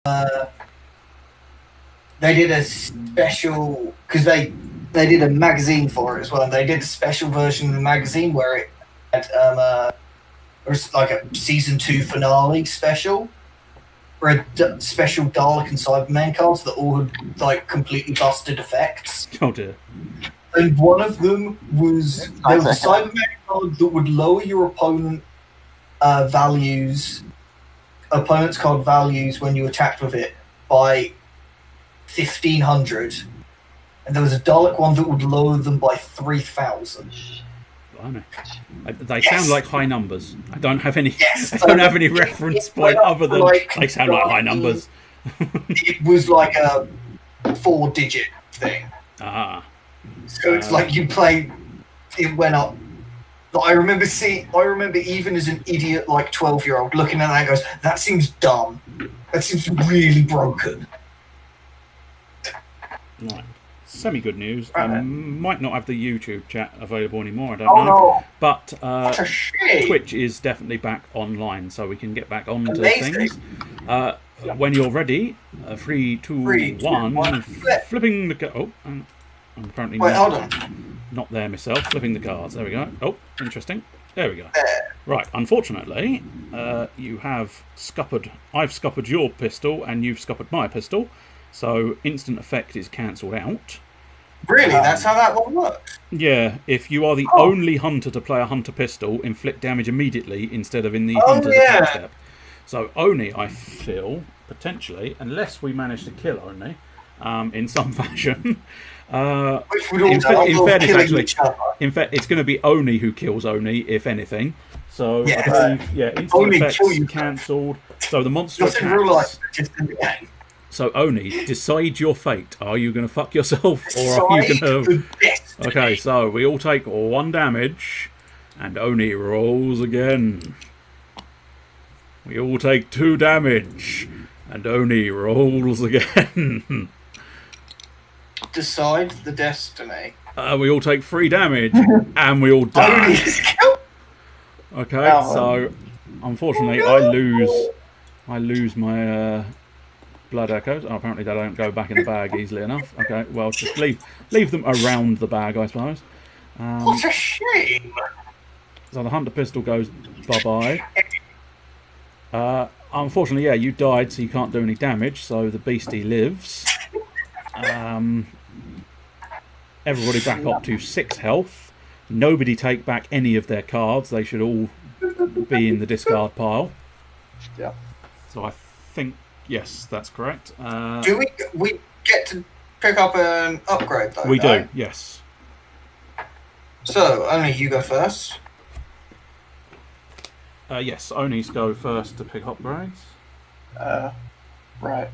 they did a special because they did a magazine for it as well, and they did a special version of the magazine where it had like a season 2 finale special, where a special Dalek and Cyberman cards that all had like completely busted effects. Oh dear. And one of them was there was a Cyberman card that would lower your opponent's card values when you attacked with it by 1,500, and there was a Dalek one that would lower them by 3,000. They sound like high numbers. I don't have any. I don't have any reference point other than they sound like high numbers. It was like a 4-digit thing. Ah. So it's like you play. It went up. I remember even as an idiot, like 12-year-old, looking at that and goes, "That seems dumb. That seems really broken." Right. Semi-good news. Might not have the YouTube chat available anymore, I don't know. No. But That's a shame. Twitch is definitely back online, so we can get back on to Amazing. things. When you're ready, 3, 2, 1, flipping the... Oh, I'm currently not there myself. Flipping the cards. There we go. Oh, interesting. There we go. Right, unfortunately, you have scuppered... I've scuppered your pistol, and you've scuppered my pistol. So instant effect is cancelled out. Really? That's how that one works? Yeah, if you are the only hunter to play a hunter pistol, inflict damage immediately instead of in the hunter's attack step. So Oni, I feel, potentially, unless we manage to kill Oni in some fashion. In fact, it's going to be Oni who kills Oni, if anything. So I believe, instant effects cancelled. So the monster attacks. So Oni, decide your fate. Are you going to fuck yourself, or are you going to? Okay, so we all take 1 damage, and Oni rolls again. We all take 2 damage, and Oni rolls again. Decide the destiny. We all take 3 damage, and we all die. Okay, so unfortunately, I lose my. Blood echoes. Oh, apparently they don't go back in the bag easily enough. Okay, well, just leave them around the bag, I suppose. What a shame! So the hunter pistol goes bye-bye. Unfortunately, yeah, you died, so you can't do any damage, so the beastie lives. Everybody back up to 6 health. Nobody take back any of their cards. They should all be in the discard pile. Yeah. So I think... Yes, that's correct. Do we get to pick up an upgrade, though? We do, yes. So, only you go first. Yes, Onis go first to pick upgrades. Right.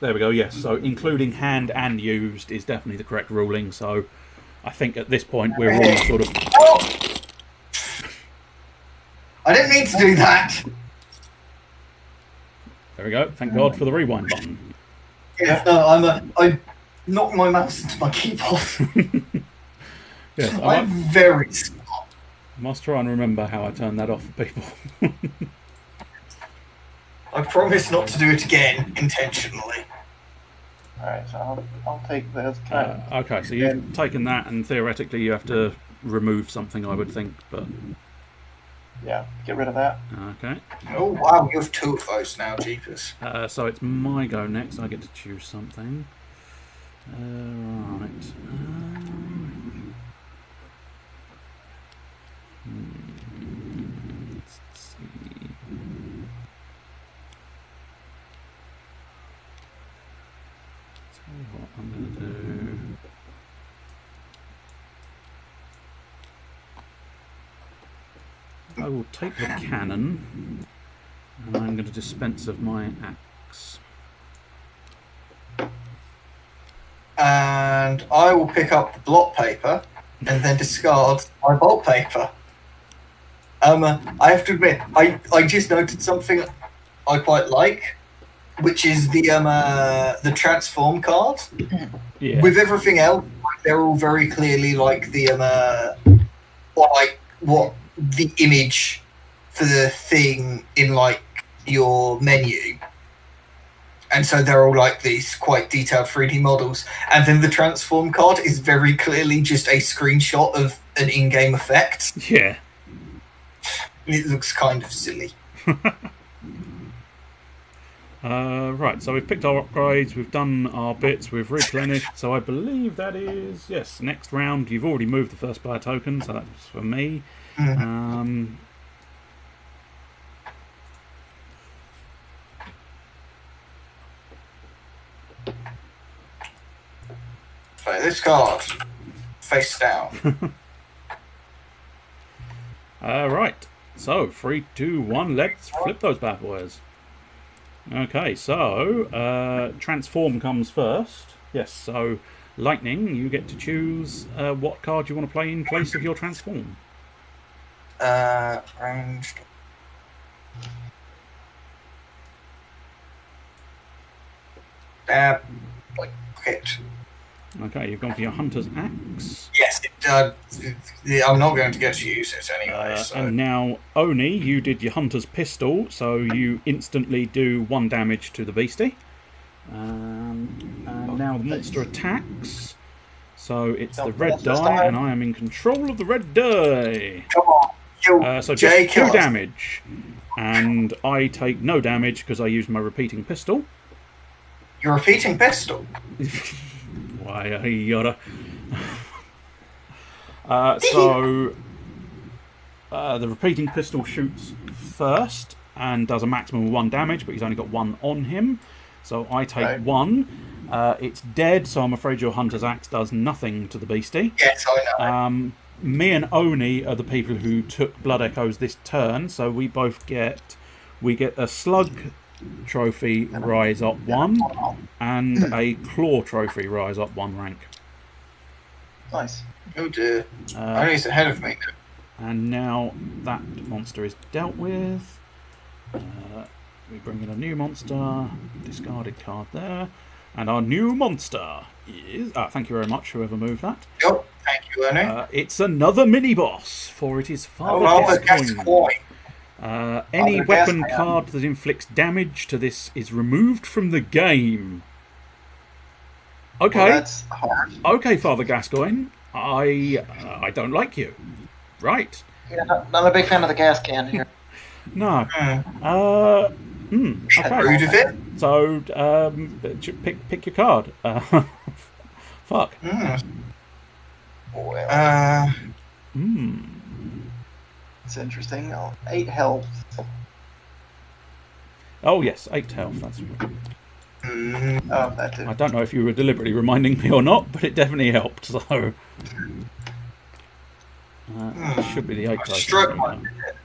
There we go, yes. So including hand and used is definitely the correct ruling. So I think at this point we're all sort of... Oh! I didn't mean to do that! There we go. Thank God for the rewind button. Yeah, no, I knocked my mouse into my keyboard. Yes, I'm very smart. I must try and remember how I turn that off for people. I promise not to do it again intentionally. Alright, so I'll take this. Okay, so you've taken that, and theoretically you have to remove something, I would think, but... Yeah, get rid of that. Okay. Oh, wow, you have 2 of those now, jeepers. So it's my go next. I get to choose something. Right. Let's see. Tell you what I'm going to do. I will take the cannon, and I'm going to dispense of my axe. And I will pick up the blot paper and then discard my bolt paper. I have to admit, I just noted something I quite like, which is the transform card. Yeah. With everything else, they're all very clearly like the what the image for the thing in like your menu. And so they're all like these quite detailed 3D models. And then the transform card is very clearly just a screenshot of an in-game effect. Yeah. It looks kind of silly. Right, so we've picked our upgrades, we've done our bits, we've replenished. So I believe that is, yes, next round. You've already moved the first player token, so that's for me. So this card, face down. Right, so 3, 2, 1, let's flip those bad boys. Okay, so transform comes first. Yes, so lightning, you get to choose what card you want to play in place of your transform. Ranged. Hit. Okay, you've gone for your Hunter's Axe. Yes, I'm not going to get to use it anyway. So. And now, Oni, you did your Hunter's Pistol, so you instantly do 1 damage to the beastie. And now the monster attacks. So it's the red die, and I am in control of the red die. Come on, so just 2 damage. And I take no damage because I used my repeating pistol. Your repeating pistol? Why, yoda. So the repeating pistol shoots first and does a maximum of 1 damage, but he's only got 1 on him. So I take 1. It's dead, so I'm afraid your Hunter's Axe does nothing to the beastie. Yes, I know. Me and Oni are the people who took Blood Echoes this turn, so we both get a Slug trophy rise up 1 and a Claw trophy rise up 1 rank. Nice. Oh dear. Oni's ahead of me. And now that monster is dealt with. We bring in a new monster, discarded card there, and our new monster is. Thank you very much, whoever moved that. Yep, thank you, Oni. It's another mini boss, for it is Father Gascoigne. Any weapon card that inflicts damage to this is removed from the game. Okay. Well, that's hard. Okay, Father Gascoigne. I don't like you. Right. Yeah, I'm a big fan of the gas can here. No. Okay. Rude of it. So, pick your card. Fuck. It's interesting. 8 health. Oh yes, 8 health. That's. Oh, that too. I don't know if you were deliberately reminding me or not, but it definitely helped. So. It should be the 8 health. Struck my head.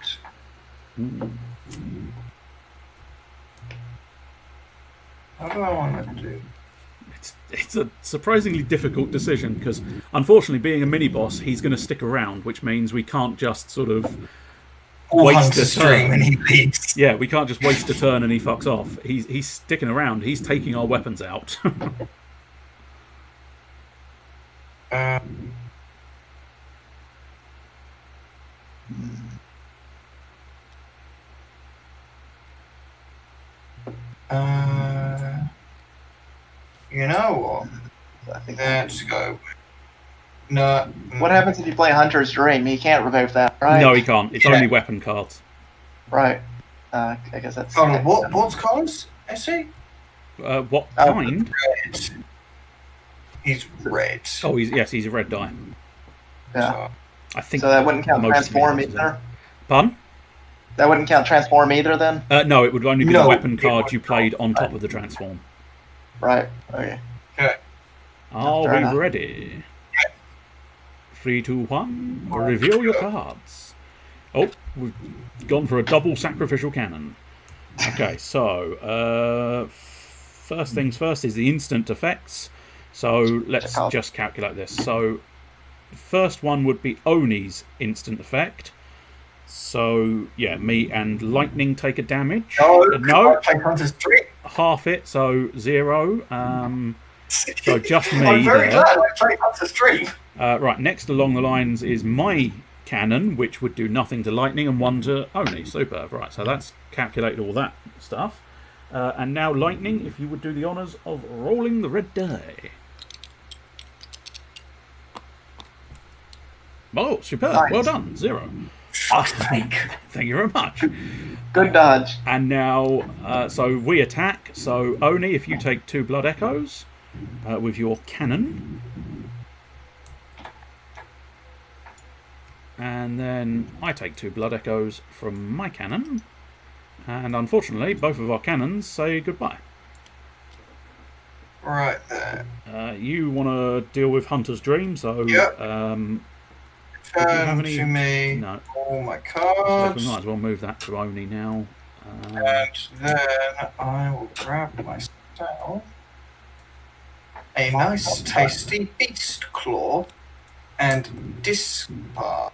What do I want to do? It's a surprisingly difficult decision because, unfortunately, being a mini boss, he's going to stick around, which means we can't just sort of waste a turn. And he leaves. Yeah, we can't just waste a turn and he fucks off. He's sticking around. He's taking our weapons out. You know what? Let's go. No. What happens if you play Hunter's Dream? He can't revive that, right? No, he can't. It's only weapon cards. Right. I guess that's. Oh, what cards? I see. What kind? Red. He's red. Oh, he's a red die. Yeah. So, I think. So that wouldn't count most Transform mini bosses either? Pardon? That wouldn't count Transform either then? No, it would only be No, the weapon it card would you played on top of the transform. Right. Okay. okay. Are Fair we enough. ready? 3, 2, 1. Reveal your cards. Oh, we've gone for a double sacrificial cannon. Okay, so first things first is the instant effects. So let's just calculate this. So the first one would be Oni's instant effect. So yeah, me and Lightning take a damage. No. No. I play Hunter's Dream. Half it, so 0. So just me. I'm very there. glad I played Hunter's Dream. Right, next along the lines is my cannon, which would do nothing to lightning and 1 to Oni. Superb. Right, so that's calculated all that stuff. And now lightning, if you would do the honours of rolling the red die. Oh, superb. Nice. Well done. 0. Thank you very much. Good dodge. And now, so we attack. So, Oni, if you take 2 blood echoes with your cannon. And then I take 2 blood echoes from my cannon. And unfortunately, both of our cannons say goodbye. Right there. You want to deal with Hunter's Dream, so... Yep. Have any... to me No. all my So cards. we might as well move that to Oni now. And then I will grab myself a nice tasty beast claw and discard.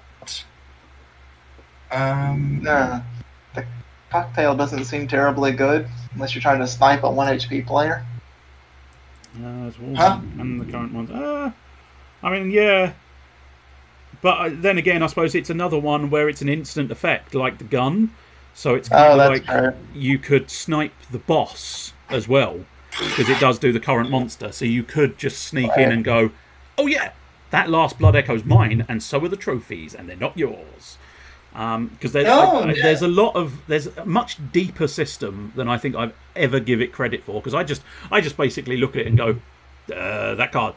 Nah. The cocktail doesn't seem terribly good unless you're trying to snipe a 1 HP player. And the current ones. I mean, yeah. But then again, I suppose it's another one where it's an instant effect, like the gun. So it's kind of like fair. You could snipe the boss as well, because it does do the current monster. So you could just sneak in and go, oh yeah, that last blood echo's mine, and so are the trophies, and they're not yours. Because there's a much deeper system than I think I've ever give it credit for. Because I just basically look at it and go, that card.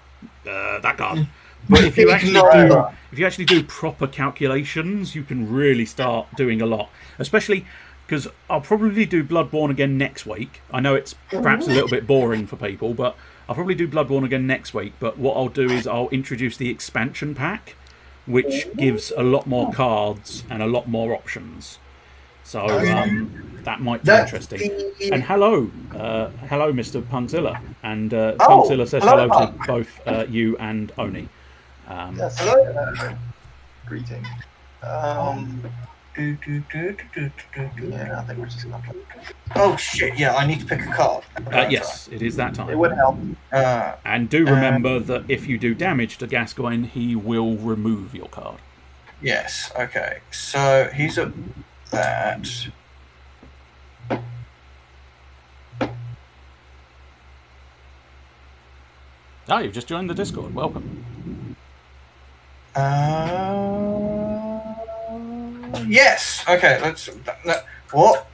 But if you actually do proper calculations, you can really start doing a lot. Especially because I'll probably do BloodBorne again next week. I know it's perhaps a little bit boring for people, but I'll probably do BloodBorne again next week. But what I'll do is I'll introduce the expansion pack, which gives a lot more cards and a lot more options. So that might be interesting. And hello, Mr. Punkzilla. And Punkzilla says hello to both you and Oni. Yes. Hello. Greeting. Yeah, I think we're just gonna play. Oh shit! Yeah, I need to pick a card. Yes, it is that time. It would help. And do remember that if you do damage to Gascoigne, he will remove your card. Yes. Okay. So he's at that. Oh, you've just joined the Discord. Welcome. Yes. Okay. Let's. What?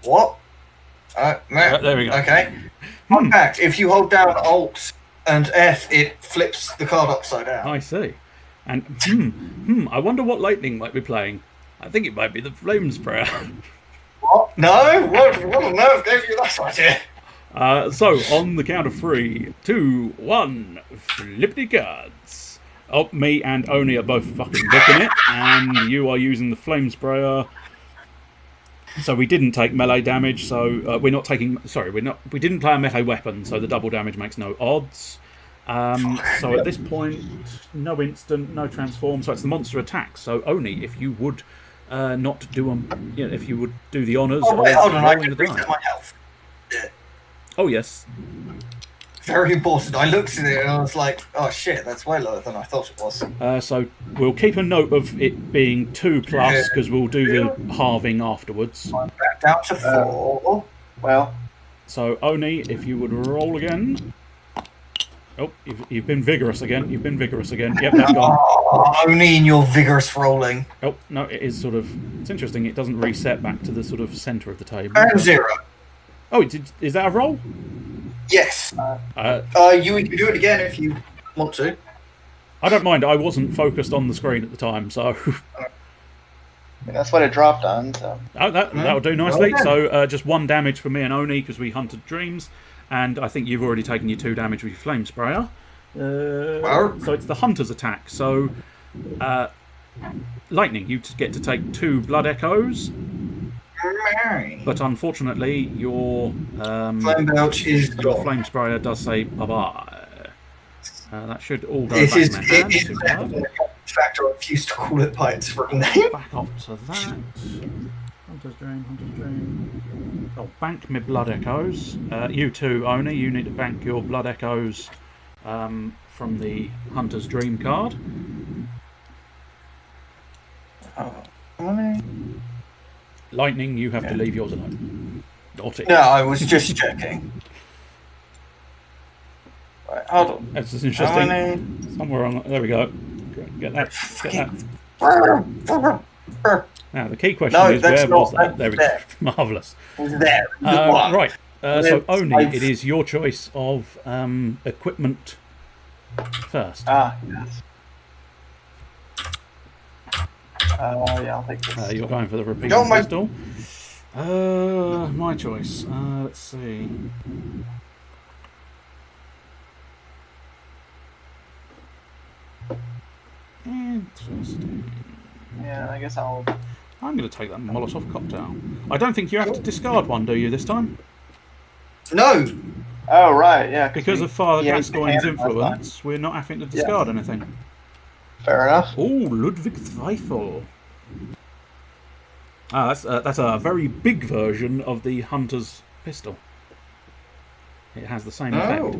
There we go. Okay. In fact, if you hold down Alt and F, it flips the card upside down. I see. And I wonder what Lightning might be playing. I think it might be the Flame Sprayer. What? No. What on earth gave you that idea? So on the count of 3, 2, 1, flippity cards. Oh, me and Oni are both fucking booking it, and you are using the Flame Sprayer. So we didn't take melee damage, so we're not taking... Sorry, we didn't play a melee weapon, so the double damage makes no odds. So at this point, no instant, no transform, so it's the monster attack. So Oni, if you would not do if you would do the honours of wait, hold on, I rolling can the reset die. my health. Oh, yes. Very important. I looked at it and I was like, oh shit, that's way lower than I thought it was. So we'll keep a note of it being 2+, because we'll do the halving afterwards. I'm back down to 4. Well. So Oni, if you would roll again. Oh, you've been vigorous again. Yep, that's gone. Oh, only in your vigorous rolling. Oh, no, it is sort of... It's interesting, it doesn't reset back to the sort of centre of the table. And 0. Oh, is that a roll? Yes. You can do it again if you want to. I don't mind. I wasn't focused on the screen at the time, so... That's what it dropped on, so... Oh, that'll do nicely. So just 1 damage for me and Oni, because we hunted dreams. And I think you've already taken your 2 damage with your Flame Sprayer. So it's the Hunter's attack. So, Lightning, you get to take 2 Blood Echoes. But unfortunately, your Flame Belch is your gone. Flame Sprayer does say bye-bye. That should all go It back is in their hands. a factor. I refuse to call it by its real name. Back up to that. Hunter's Dream. Oh, bank me Blood Echoes. You too, Oni. You need to bank your Blood Echoes from the Hunter's Dream card. Lightning, you have to leave yours alone. Naughty. No, I was just checking. Right, hold on. That's interesting. Somewhere on. There we go. Get that. Get that. Now the key question is, where was that? There we go. Marvellous. There. Right. So Oni, it is your choice of equipment first. Ah, yes. Yeah, I'll take this. You're going for the repeating pistol. My choice. Let's see. Interesting. Yeah, I guess I'm going to take that Molotov cocktail. I don't think you have to discard one, do you, this time? No. Oh, right, yeah. Because of Father Gascoigne's influence, we're not having to discard anything. Fair enough. Oh, Ludwig Zweifel. Ah, that's a very big version of the Hunter's pistol. It has the same effect.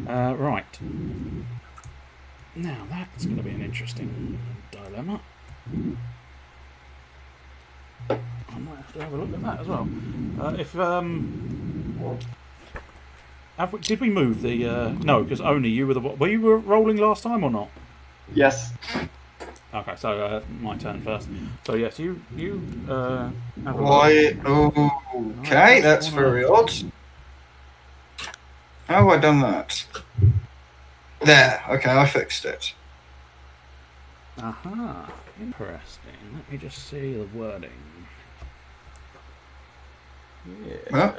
Right. Now, that's going to be an interesting dilemma. I might have to have a look at that as well. Did we move the... no, because only you were the... Were you rolling last time or not? Yes. Okay, so my turn first. So yes, you have a Why? Okay, that's very odd. How have I done that? There. Okay, I fixed it. Aha, interesting. Let me just see the wording. Yes. Huh?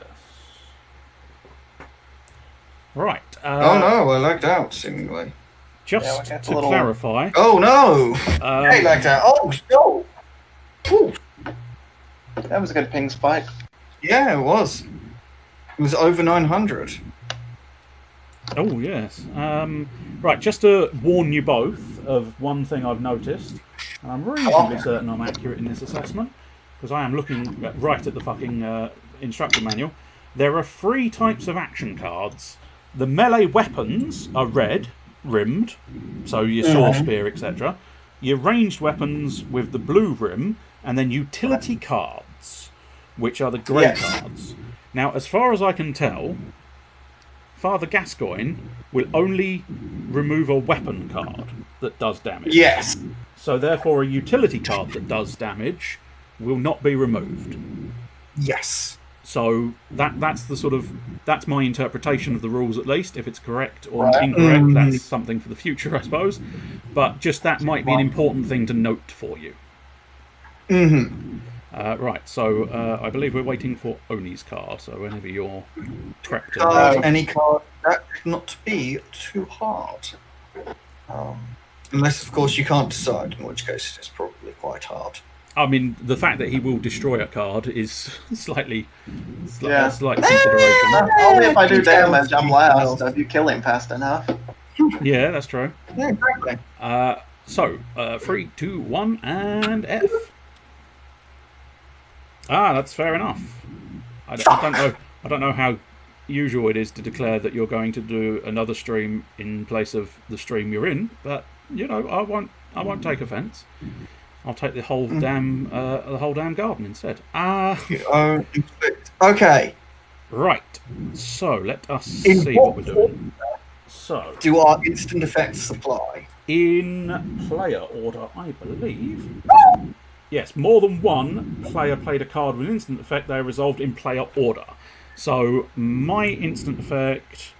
Right. Oh no, I lagged out seemingly. Just to clarify. Oh no! I lagged out. Oh no! Ooh. That was a good ping spike. Yeah, it was. It was over 900. Oh yes. Right, just to warn you both of one thing I've noticed, and I'm reasonably certain I'm accurate in this assessment, because I am looking right at the fucking instruction manual. There are 3 types of action cards. The melee weapons are red, rimmed, so your sword, spear, etc. Your ranged weapons with the blue rim, and then utility cards, which are the grey cards. Now, as far as I can tell, Father Gascoigne will only remove a weapon card that does damage. Yes. So therefore a utility card that does damage will not be removed. Yes. So that's my interpretation of the rules, at least. If it's correct or incorrect, that's something for the future, I suppose. But just that might be an important thing to note for you. Right, so I believe we're waiting for Oni's card, so whenever you're prepped. Any card, that should not be too hard. Unless, of course, you can't decide, in which case it's probably quite hard. I mean, the fact that he will destroy a card is slight consideration. Only if I do damage, I'm last. If you kill him fast enough. Yeah, that's true. Yeah, exactly. So, 3, 2, 1, and F. Ah, that's fair enough. I don't know how usual it is to declare that you're going to do another stream in place of the stream you're in, but you know, I won't take offence. I'll take the whole damn garden instead. Okay. Right. So let us see what we're doing. So, do our instant effects apply? In player order, I believe. Yes, more than one player played a card with an instant effect. They are resolved in player order. So my instant effect.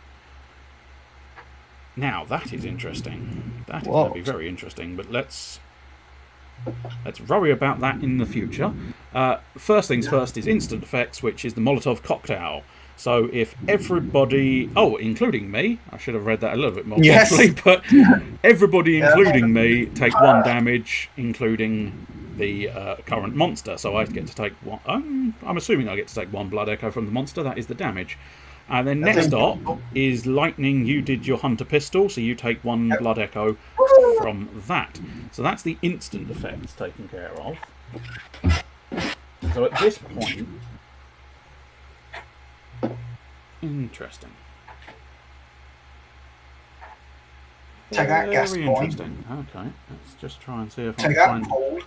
Now that is interesting. That is going to be very interesting. But let's worry about that in the future. First things first is instant effects, which is the Molotov cocktail. So if everybody, including me, I should have read that a little bit more carefully, but everybody, including me, take 1 damage, including the current monster. So I get to take 1. I'm assuming I get to take 1 blood echo from the monster. That is the damage. And then next up is lightning. You did your hunter pistol, so you take 1 blood echo from that. So that's the instant effects taken care of. So at this point, interesting. Take that, gas Very point. interesting. Okay, let's just try and see if I Take can that, find Paul.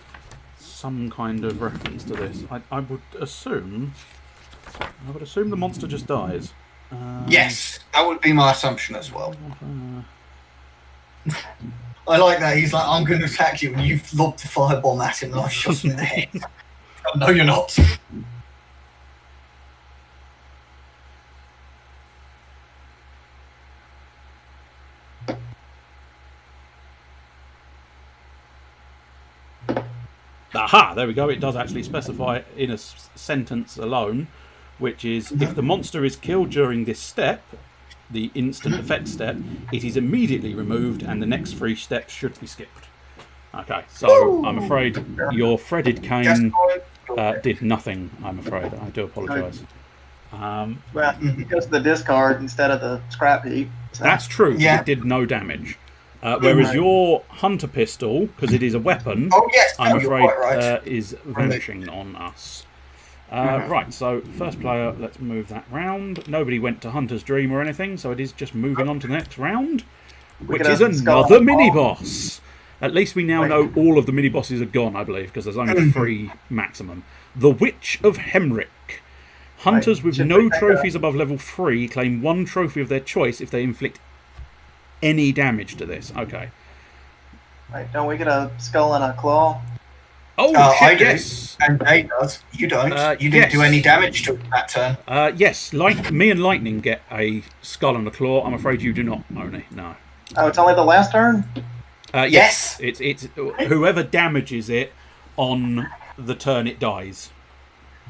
some kind of reference to this. I would assume the monster just dies. Yes, that would be my assumption as well. I like that. He's like, I'm going to attack you, and you've lobbed the firebomb at him, and I've shot him in the head. Oh, no, you're not. Aha! There we go. It does actually specify in a sentence alone, which is if the monster is killed during this step, the instant effect step, it is immediately removed, and the next 3 steps should be skipped. Okay, so I'm afraid your threaded cane did nothing. I'm afraid. I do apologise. Well, it goes to the discard instead of the scrap heap. So. That's true. Yeah. It did no damage. Whereas your hunter pistol, because it is a weapon, I'm afraid is vanishing on us. Right, so first player, let's move that round. Nobody went to Hunter's Dream or anything, so it is just moving on to the next round, which is another mini-boss. At least we now know all of the mini-bosses are gone, I believe, because there's only 3 maximum. The Witch of Hemrick. Hunters with no trophies above level 3 claim 1 trophy of their choice if they inflict any damage to this. Okay. Right, don't we get a skull and a claw? Oh, I do. yes. And Dave does. You don't. You didn't do any damage to it that turn. Yes, me and Lightning get a skull and a claw. I'm afraid you do not, Oni. No. Oh, it's only the last turn? Yes. It's whoever damages it on the turn it dies.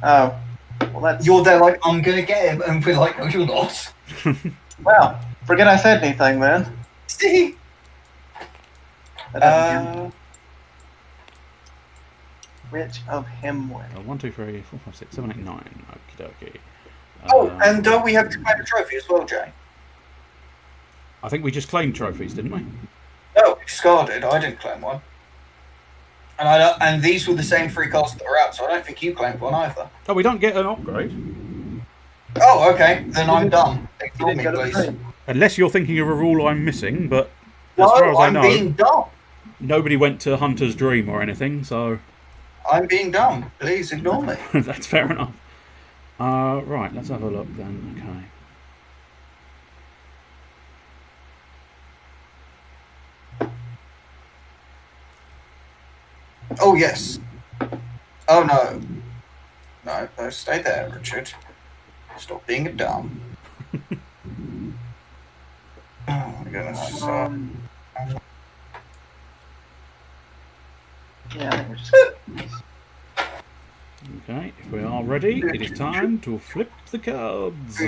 Oh. Well, that's... You're there like, I'm going to get him, and we're like, no, you're not. Well, forget I said anything then. See? Witch of Hemrick. 1, 2, 3, 4, 5, 6, 7, 8, 9. Okie dokie. Oh, and don't we have to claim a trophy as well, Jay? I think we just claimed trophies, didn't we? No, Scar did. I didn't claim one. And these were the same 3 cards that were out, so I don't think you claimed one either. Oh, we don't get an upgrade. Oh, okay. Then I'm done. Ignore me, please. Unless you're thinking of a rule I'm missing, but as far as I know, being dumb. Nobody went to Hunter's Dream or anything, so... I'm being dumb. Please ignore me. That's fair enough. Right, let's have a look then. Okay. Oh, yes. Oh, no. No, stay there, Richard. Stop being a dumb. Oh, my goodness. Yeah, I think we're just... Okay, if we are ready, it is time to flip the cards.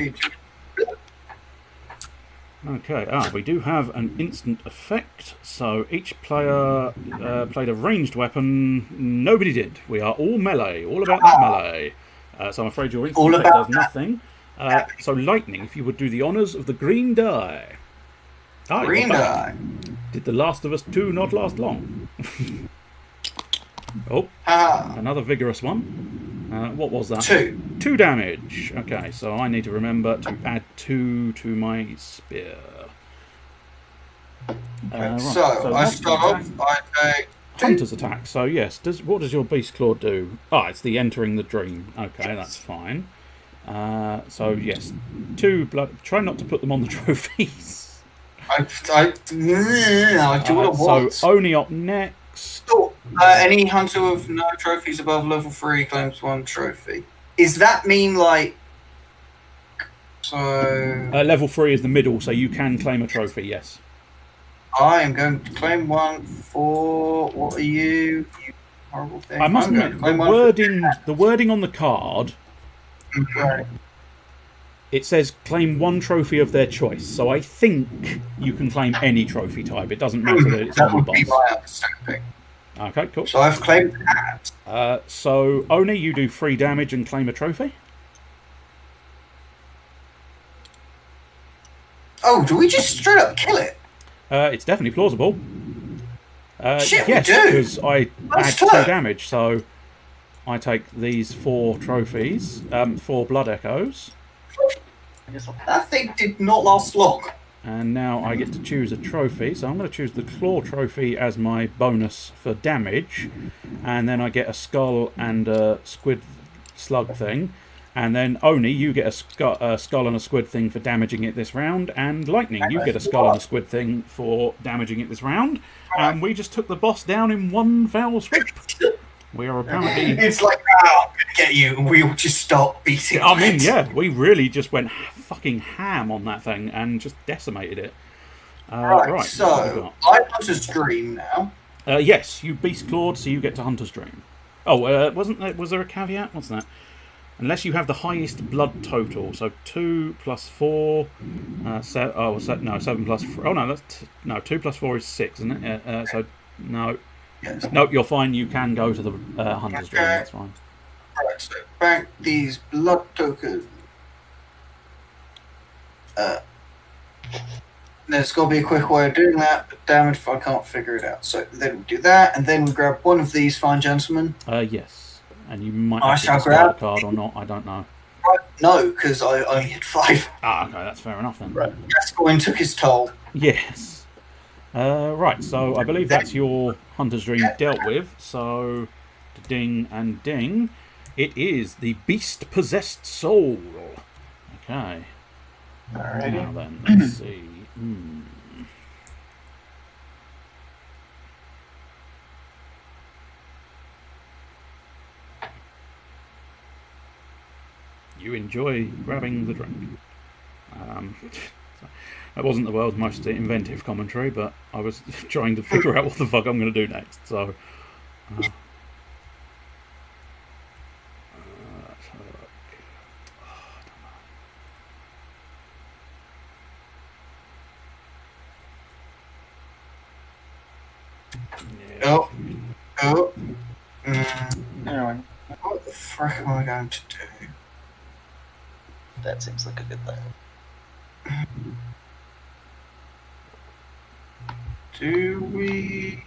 Okay, we do have an instant effect, so each player played a ranged weapon. Nobody did. We are all melee, all about that melee. So I'm afraid your instant effect does nothing. So Lightning, if you would do the honours of the green die. Green die. Did The Last of Us 2 not last long? Oh, another vigorous one. What was that? 2. 2 damage. Okay, so I need to remember to add 2 to my spear. Right. So I start off, I take 2. Hunter's attack. So yes, what does your beast claw do? It's the entering the dream. Okay, that's fine. So yes, 2 blood. Try not to put them on the trophies. I do what I want. So Oni up next. Oh, any hunter with no trophies above level 3 claims 1 trophy. Does that mean like... So... level 3 is the middle, so you can claim a trophy, yes. I am going to claim 1 for... What are you? You horrible thing. I must admit, the wording on the card... Right. It says claim 1 trophy of their choice, so I think you can claim any trophy type. It doesn't matter that it's on the boss. That would be my understanding. Okay, cool. So I've claimed that. So Oni, you do 3 damage and claim a trophy. Oh, do we just straight up kill it? It's definitely plausible. Shit, yes, we do. because I add 2 damage, so I take these 4 trophies, 4 blood echoes. That thing did not last long. and now I get to choose a trophy. So I'm going to choose the Claw Trophy as my bonus for damage, and then I get a skull and a squid slug thing. And then Oni, you get a skull and a squid thing for damaging it this round, and Lightning, you get a skull and a squid thing for damaging it this round. And we just took the boss down in one foul swoop. We are apparently... It's like, oh, I'm going to get you, and we'll just start beating I mean, yeah, we really just went fucking ham on that thing and just decimated it. Right, so I'm Hunter's Dream now. Yes, you beast clawed, so you get to Hunter's Dream. Oh, was there a caveat? What's that? Unless you have the highest blood total, so 2 plus 4, 7 plus 4. Oh no, no, 2 plus 4 is 6, isn't it? So no, yes. Nope, you're fine. You can go to the Hunter's Dream. That's fine. Right, so bank these blood tokens. There's got to be a quick way of doing that, but damn it if I can't figure it out. So then we do that, and then we grab one of these fine gentlemen. Yes. And you might have to discard a card or not, I don't know. No, because I only had 5. Ah, okay, that's fair enough then. Right. Gascoigne took his toll. Yes. Right, so I believe that's your Hunter's Dream dealt with. So, ding and ding. It is the Beast-Possessed Soul. Okay. Alrighty. Now then, let's see. You enjoy grabbing the drink. That wasn't the world's most inventive commentary, but I was trying to figure out what the fuck I'm going to do next. So, Anyway, what the frick am I going to do? That seems like a good thing. Do we?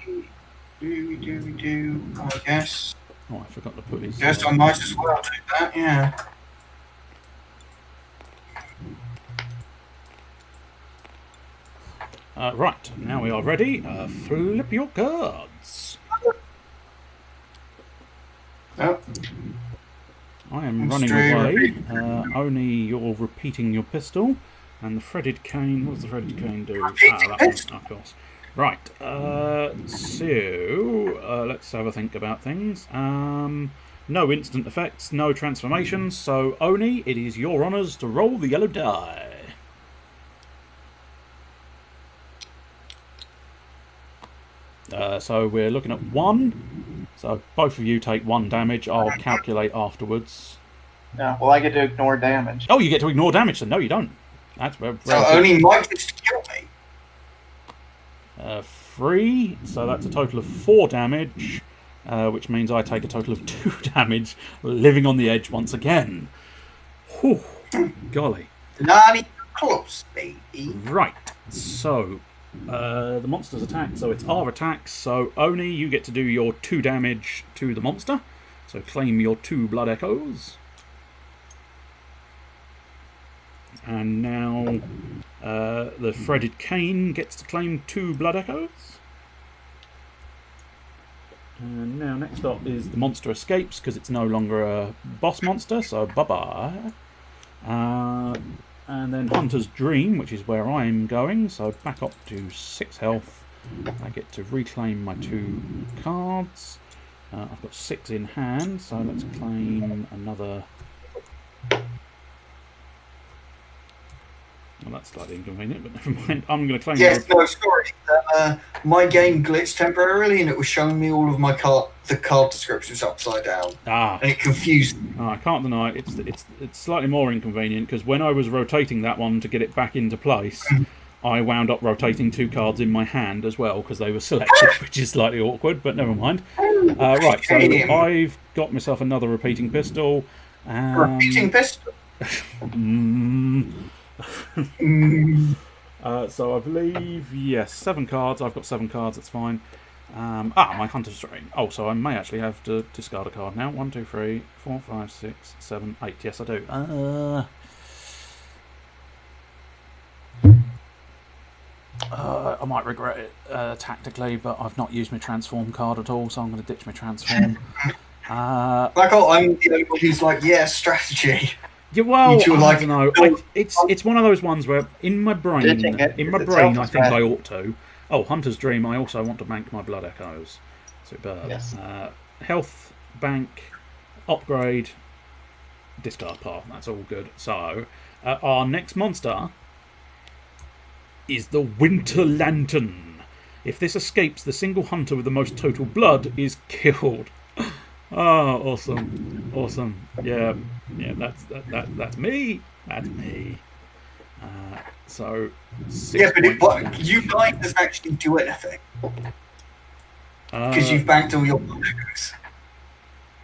I guess. Oh, I forgot to put his... Guess I might as well do that, yeah. Right, now we are ready. Flip your cards. Oh. I am running away. Only you're repeating your pistol. And the threaded cane, what does the threaded cane do? That one, of course. Right, so let's have a think about things. No instant effects, no transformations, so Oni, it is your honours to roll the yellow die. So we're looking at 1. So both of you take 1 damage. I'll calculate afterwards. Yeah, well, I get to ignore damage. Oh, you get to ignore damage, then? No, you don't. That's very so Oni might just kill me. 3, so that's a total of 4 damage, which means I take a total of 2 damage, living on the edge once again. Whew, golly. Not even close, baby. Right, so the monster's attack, so it's our attacks. So Oni, you get to do your 2 damage to the monster, so claim your 2 blood echoes. And now the threaded cane gets to claim 2 blood echoes. And now next up is the monster escapes because it's no longer a boss monster, so bye-bye. And then Hunter's Dream, which is where I'm going, so back up to 6 health. I get to reclaim my 2 cards. I've got 6 in hand, so let's claim another... Well, that's slightly inconvenient, but never mind. I'm going to claim... Yes, no, sorry. My game glitched temporarily and it was showing me all of my card descriptions upside down. Ah. And it confused me. I can't deny it. It's slightly more inconvenient because when I was rotating that one to get it back into place, I wound up rotating 2 cards in my hand as well because they were selected, which is slightly awkward, but never mind. Right, so I've got myself another repeating pistol. Repeating pistol? So I believe, yes, 7 cards. I've got 7 cards, that's fine. My Hunter's Dream. Oh, so I may actually have to discard a card now. 1, 2, 3, 4, 5, 6, 7, 8. Yes, I do. I might regret it tactically, but I've not used my transform card at all, so I'm going to ditch my transform. I'm the only one who's like, yeah, strategy. Yeah, well, I don't know. It's one of those ones where in my brain, I think I ought to. Oh, Hunter's Dream. I also want to bank my Blood Echoes. Superb. Yes. Health, bank, upgrade, discard path. That's all good. So, our next monster is the Winter Lantern. If this escapes, the single hunter with the most total blood is killed. Oh, awesome! Awesome. Yeah. That's me. That's me. So. Yeah, but you guys doesn't actually do anything because you've banked all your echoes.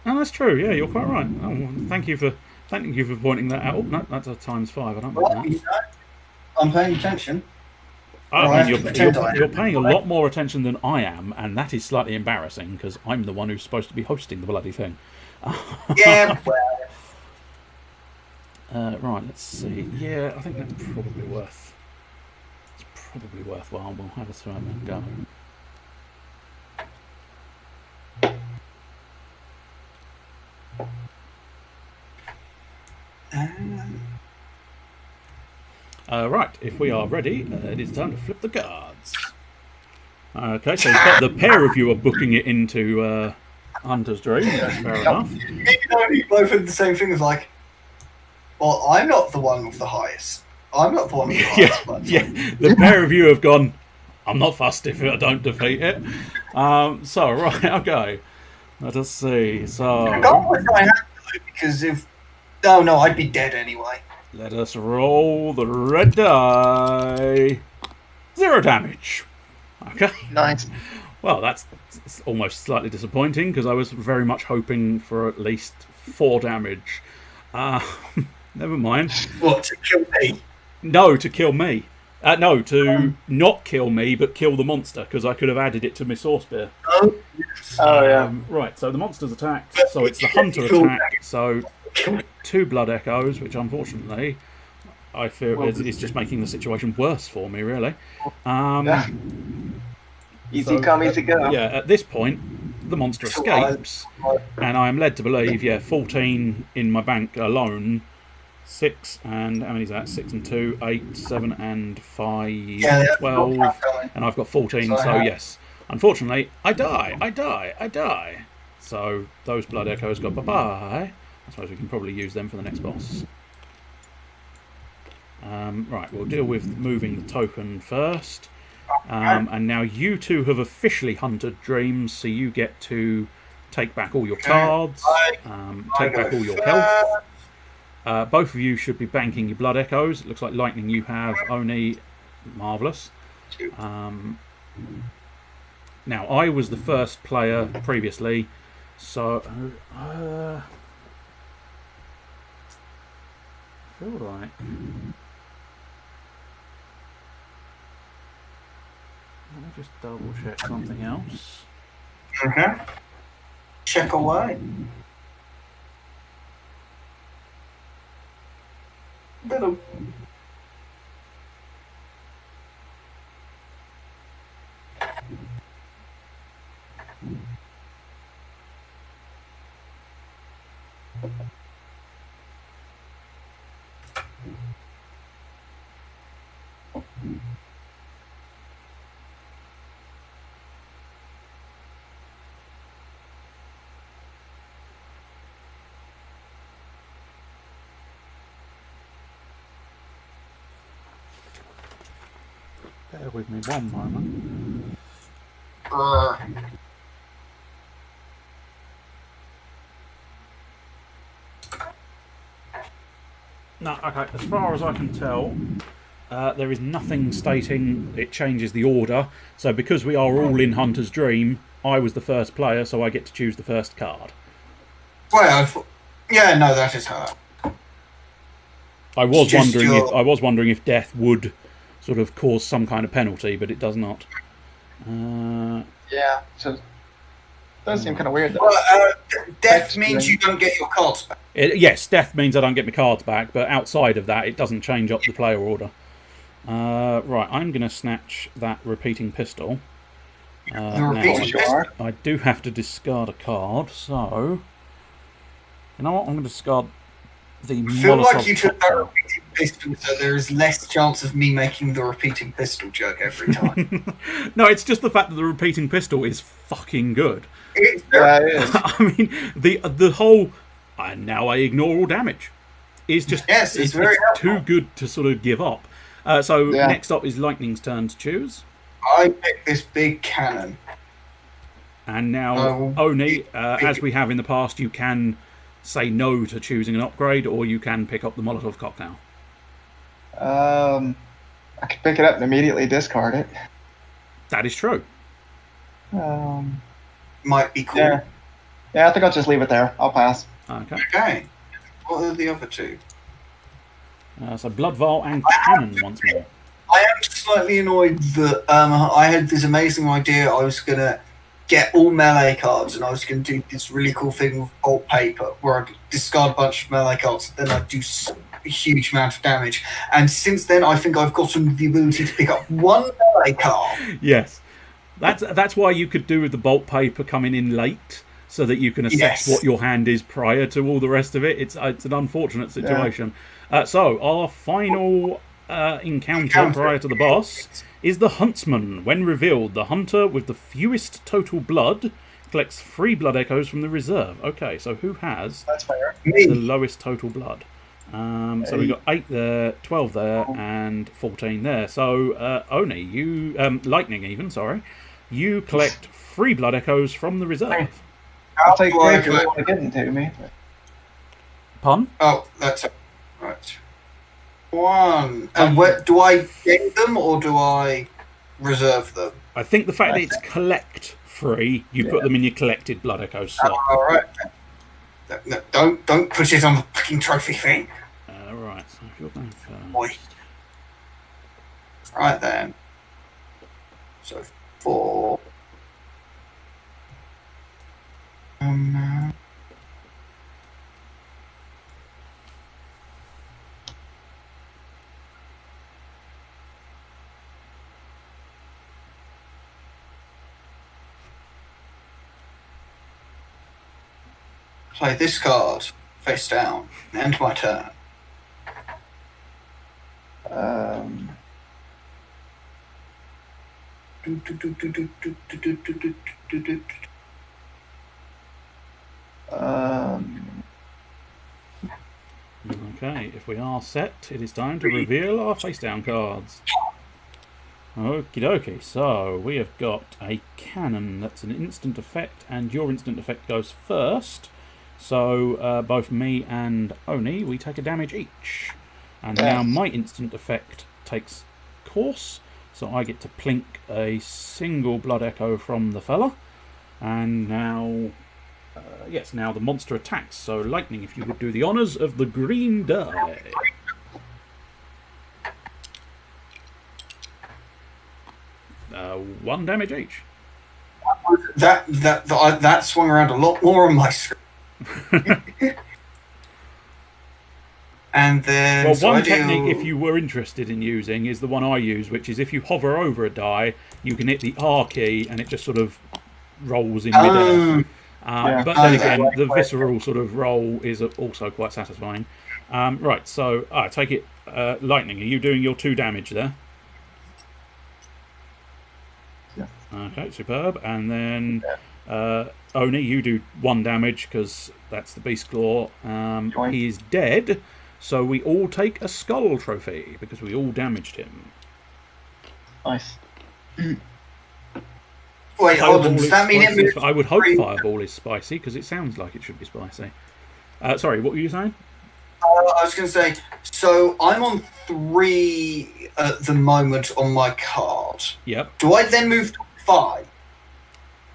Oh, that's true. Yeah, you're quite right. Oh, well, thank you for pointing that out. Oh, no, that's a ×5. I don't like that. I'm paying attention. I mean, you're paying a lot more attention than I am, and that is slightly embarrassing because I'm the one who's supposed to be hosting the bloody thing. Yeah, right, let's see. Yeah, I think that's probably worthwhile. We'll have a throw and go. Right, if we are ready, it is time to flip the cards. Okay, so the pair of you are booking it into Hunter's Dream. Fair enough. Even though you both had the same thing as like, well, I'm not the one with the highest. I'm not the one with the highest. The pair of you have gone, I'm not fussed if I don't defeat it. So, right, okay. Let us see. So, because if... Oh, no, I'd be dead anyway. Let us roll the red die. 0 damage. Okay. Nice. Well, that's almost slightly disappointing because I was very much hoping for at least 4 damage. Never mind. What, to kill me? No, to kill me. No, to not kill me, but kill the monster, because I could have added it to my source beer. Oh, yes. Yeah. Right, so the monster's attacked, so it's the hunter attack, so 2 blood echoes, which unfortunately I fear is just making the situation worse for me, really. Easy come, easy go. Yeah, at this point, the monster escapes, and I am led to believe, 14 in my bank alone. 6 and how many is that? 6 and 2, 8, 7 and 5, 12, and I've got 14. So yes, unfortunately, I die. So those blood echoes go bye-bye. I suppose we can probably use them for the next boss. Right, we'll deal with moving the token first. And now you two have officially hunted dreams, so you get to take back all your cards, take back all your health. Both of you should be banking your blood echoes. It looks like lightning you have only. Marvellous. Now, I was the first player previously, so I feel like... Let me just double check something else. Check away. Little. Bear with me one moment. No, okay, as far as I can tell, there is nothing stating it changes the order. So because we are all in Hunter's Dream, I was the first player, so I get to choose the first card. Well, yeah, no, that is her. I was wondering if death would sort of cause some kind of penalty, but it does not. Yeah, so does seem kind of weird. Though. Well, death means you don't get your cards back. Yes, death means I don't get my cards back, but outside of that, it doesn't change up the player order. Right, I'm going to snatch that repeating pistol. The repeating pistol? I do have to discard a card, so... You know what? I'm going to discard the Molotov. I feel like you took that repeating pistol, so there is less chance of me making the repeating pistol joke every time. No, it's just the fact that the repeating pistol is fucking good. It's I mean, the whole... now I ignore all damage. Is just it's very too good to sort of give up. So next up is Lightning's turn to choose. I pick this big cannon. And now, Oni, as we have in the past, you can say no to choosing an upgrade, or you can pick up the Molotov cocktail. I could pick it up and immediately discard it. That is true. Might be cool. Yeah, I think I'll just leave it there. I'll pass. Okay. What are the other two? So Blood Vial and Cannon once more. I am slightly annoyed that I had this amazing idea. I was going to get all melee cards and I was going to do this really cool thing with bolt paper where I'd discard a bunch of melee cards and then I'd do a huge amount of damage. And since then, I think I've gotten the ability to pick up one melee card. Yes. That's why you could do with the bolt paper coming in late, so that you can assess what your hand is prior to all the rest of it. It's an unfortunate situation. So our final encounter prior to the boss is the Huntsman. When revealed, the hunter with the fewest total blood collects 3 blood echoes from the reserve. Okay, so who has the lowest total blood? So we've got 8 there, 12 there, and 14 there. So Oni, you Lightning even, sorry, you collect 3 blood echoes from the reserve. I'll take great if you want to get into me. Pun? Oh, that's right. 1. And do I gain them or do I reserve them? I think the fact that it's collect 3, you put them in your collected blood echoes slot. All right. No, don't put it on the fucking trophy thing. Right, so if you're going first. Boy. Right then. So 4. Play this card face down. End my turn. Okay, if we are set, it is time to reveal our face down cards. Okie dokie, so we have got a cannon that's an instant effect, and your instant effect goes first. So both me and Oni, we take a damage each. And now my instant effect takes course, so I get to plink a single blood echo from the fella. And now, now the monster attacks. So Lightning, if you would do the honours of the green die. One damage each. That swung around a lot more on my screen. And then, well, one technique, if you were interested in using, is the one I use, which is if you hover over a die, you can hit the R key and it just sort of rolls in midair. But then again, the visceral sort of roll is also quite satisfying. Right, so I take it, Lightning, are you doing your 2 damage there? Yeah. Okay, superb. And then Oni, you do 1 damage because that's the Beast Claw. He is dead, so we all take a skull trophy because we all damaged him. Nice. Wait, hold on. Does that mean it moves? I would hope Fireball is spicy because it sounds like it should be spicy. Sorry, what were you saying? I was going to say, so I'm on 3 at the moment on my card. Yep. Do I then move to 5?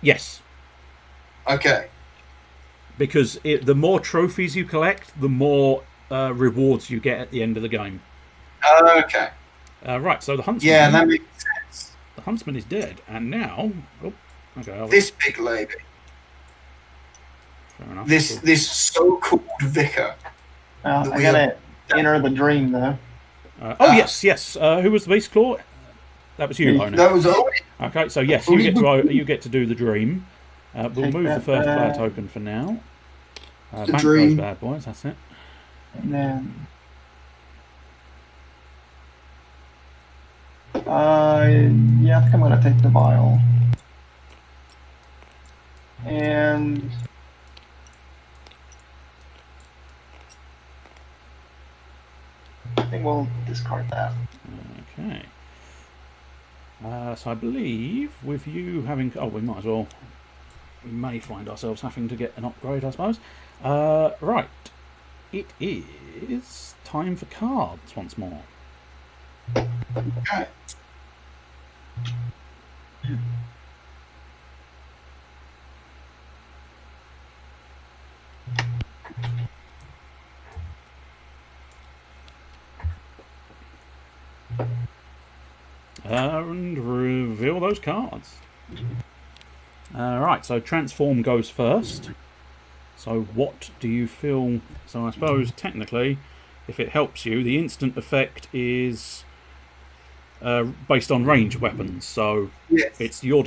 Yes. Okay. Because the more trophies you collect, the more rewards you get at the end of the game. Okay. Right, so the Huntsman... Yeah, that makes sense. The Huntsman is dead, and now... Oh, okay, this big lady. Fair enough. This so-called vicar. I gotta enter the dream, though. Yes. Who was the Beast Claw? That was you, Oni. That was all. Okay, so yes, you get to do the dream. We'll move the first player token for now. Bank those bad boys. That's it. And then, yeah, I think I'm gonna take the vial. And I think we'll discard that. Okay. So I believe with you having... Oh, we might as well... We may find ourselves having to get an upgrade, I suppose. Right. It is time for cards once more. Okay. And reveal those cards. Right, so transform goes first. So what do you feel? So I suppose technically, if it helps you, the instant effect is based on range weapons. So Yes. it's your